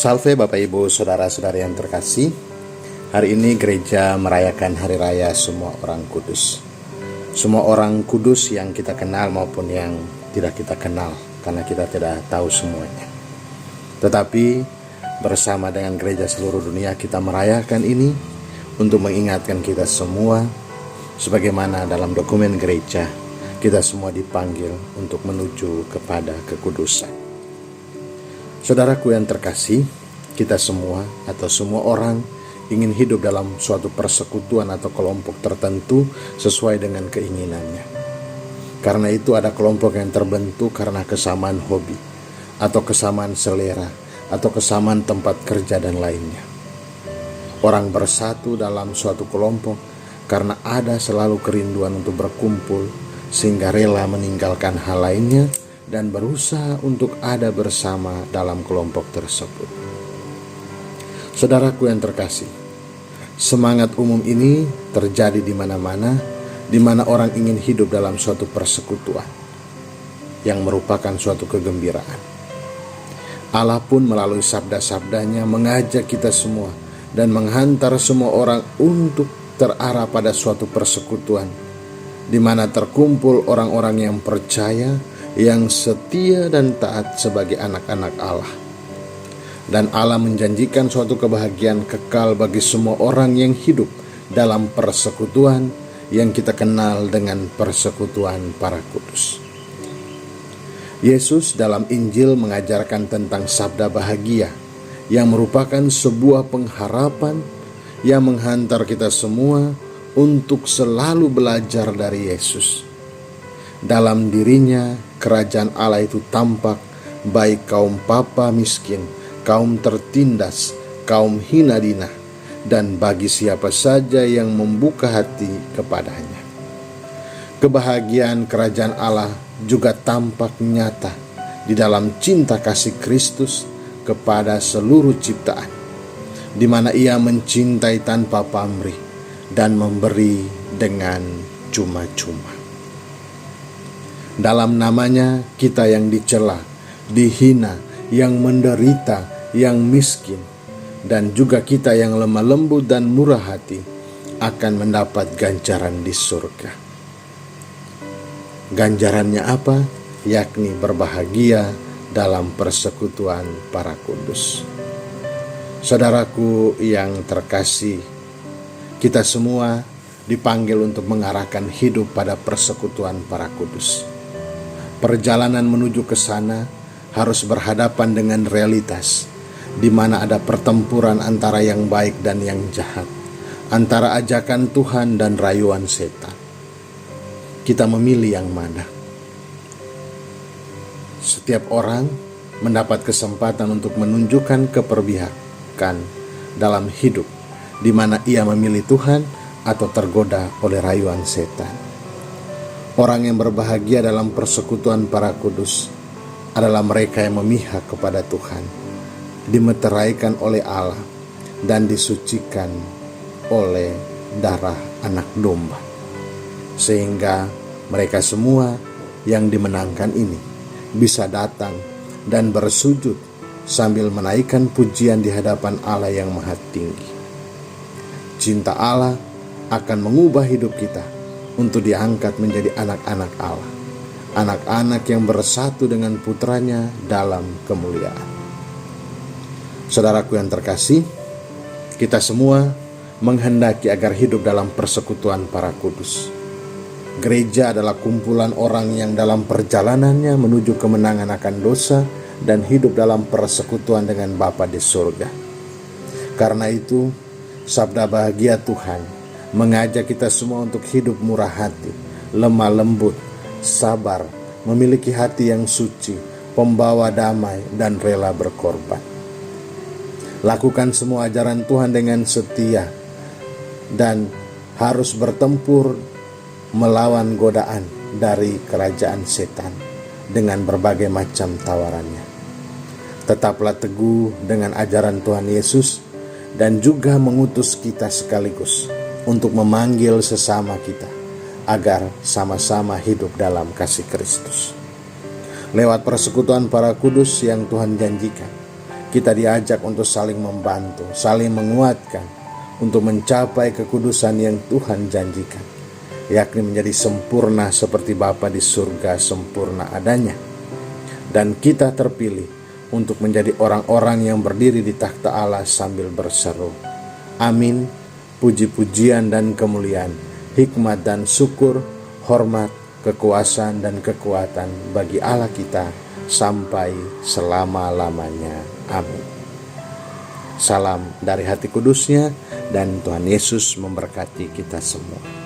Salve Bapak Ibu Saudara-saudari yang terkasih. Hari ini gereja merayakan Hari Raya Semua Orang Kudus. Semua orang kudus yang kita kenal maupun yang tidak kita kenal, karena kita tidak tahu semuanya. Tetapi bersama dengan gereja seluruh dunia kita merayakan ini untuk mengingatkan kita semua, sebagaimana dalam dokumen gereja kita semua dipanggil untuk menuju kepada kekudusan. Saudaraku yang terkasih, kita semua atau semua orang ingin hidup dalam suatu persekutuan atau kelompok tertentu sesuai dengan keinginannya. Karena itu ada kelompok yang terbentuk karena kesamaan hobi, atau kesamaan selera, atau kesamaan tempat kerja dan lainnya. Orang bersatu dalam suatu kelompok karena ada selalu kerinduan untuk berkumpul, sehingga rela meninggalkan hal lainnya dan berusaha untuk ada bersama dalam kelompok tersebut. Saudaraku yang terkasih, semangat umum ini terjadi di mana-mana, di mana orang ingin hidup dalam suatu persekutuan yang merupakan suatu kegembiraan. Allah pun melalui sabda-sabdanya mengajak kita semua dan menghantar semua orang untuk terarah pada suatu persekutuan, di mana terkumpul orang-orang yang percaya, yang setia dan taat sebagai anak-anak Allah. Dan Allah menjanjikan suatu kebahagiaan kekal bagi semua orang yang hidup dalam persekutuan yang kita kenal dengan persekutuan para kudus. Yesus dalam Injil mengajarkan tentang sabda bahagia yang merupakan sebuah pengharapan yang menghantar kita semua untuk selalu belajar dari Yesus. Dalam dirinya kerajaan Allah itu tampak, baik kaum papa miskin, kaum tertindas, kaum hina dina, dan bagi siapa saja yang membuka hati kepadanya. Kebahagiaan kerajaan Allah juga tampak nyata di dalam cinta kasih Kristus kepada seluruh ciptaan, di mana Ia mencintai tanpa pamrih dan memberi dengan cuma-cuma. Dalam namanya kita yang dicela, dihina, yang menderita, yang miskin, dan juga kita yang lemah lembut dan murah hati akan mendapat ganjaran di surga. Ganjarannya apa? Yakni berbahagia dalam persekutuan para kudus. Saudaraku yang terkasih, kita semua dipanggil untuk mengarahkan hidup pada persekutuan para kudus. Perjalanan menuju ke sana harus berhadapan dengan realitas, di mana ada pertempuran antara yang baik dan yang jahat, antara ajakan Tuhan dan rayuan setan. Kita memilih yang mana? Setiap orang mendapat kesempatan untuk menunjukkan keperpihakan dalam hidup, di mana ia memilih Tuhan atau tergoda oleh rayuan setan. Orang yang berbahagia dalam persekutuan para kudus adalah mereka yang memihak kepada Tuhan, dimeteraikan oleh Allah, dan disucikan oleh darah anak domba. Sehingga mereka semua yang dimenangkan ini bisa datang dan bersujud sambil menaikkan pujian di hadapan Allah yang maha tinggi. Cinta Allah akan mengubah hidup kita untuk diangkat menjadi anak-anak Allah, anak-anak yang bersatu dengan putranya dalam kemuliaan. Saudaraku yang terkasih, kita semua menghendaki agar hidup dalam persekutuan para kudus. Gereja adalah kumpulan orang yang dalam perjalanannya menuju kemenangan akan dosa dan hidup dalam persekutuan dengan Bapa di surga. Karena itu, sabda bahagia Tuhan mengajak kita semua untuk hidup murah hati, lemah lembut, sabar, memiliki hati yang suci, pembawa damai, dan rela berkorban. Lakukan semua ajaran Tuhan dengan setia dan harus bertempur melawan godaan dari kerajaan setan dengan berbagai macam tawarannya. Tetaplah teguh dengan ajaran Tuhan Yesus dan juga mengutus kita sekaligus untuk memanggil sesama kita agar sama-sama hidup dalam kasih Kristus. Lewat persekutuan para kudus yang Tuhan janjikan, Kita diajak untuk saling membantu, saling menguatkan untuk mencapai kekudusan yang Tuhan janjikan, yakni menjadi sempurna seperti Bapa di surga sempurna adanya. Dan kita terpilih untuk menjadi orang-orang yang berdiri di takhta Allah sambil berseru, amin, puji-pujian dan kemuliaan, hikmat dan syukur, hormat, kekuasaan dan kekuatan bagi Allah kita sampai selama-lamanya. Amin. Salam dari hati kudusnya, dan Tuhan Yesus memberkati kita semua.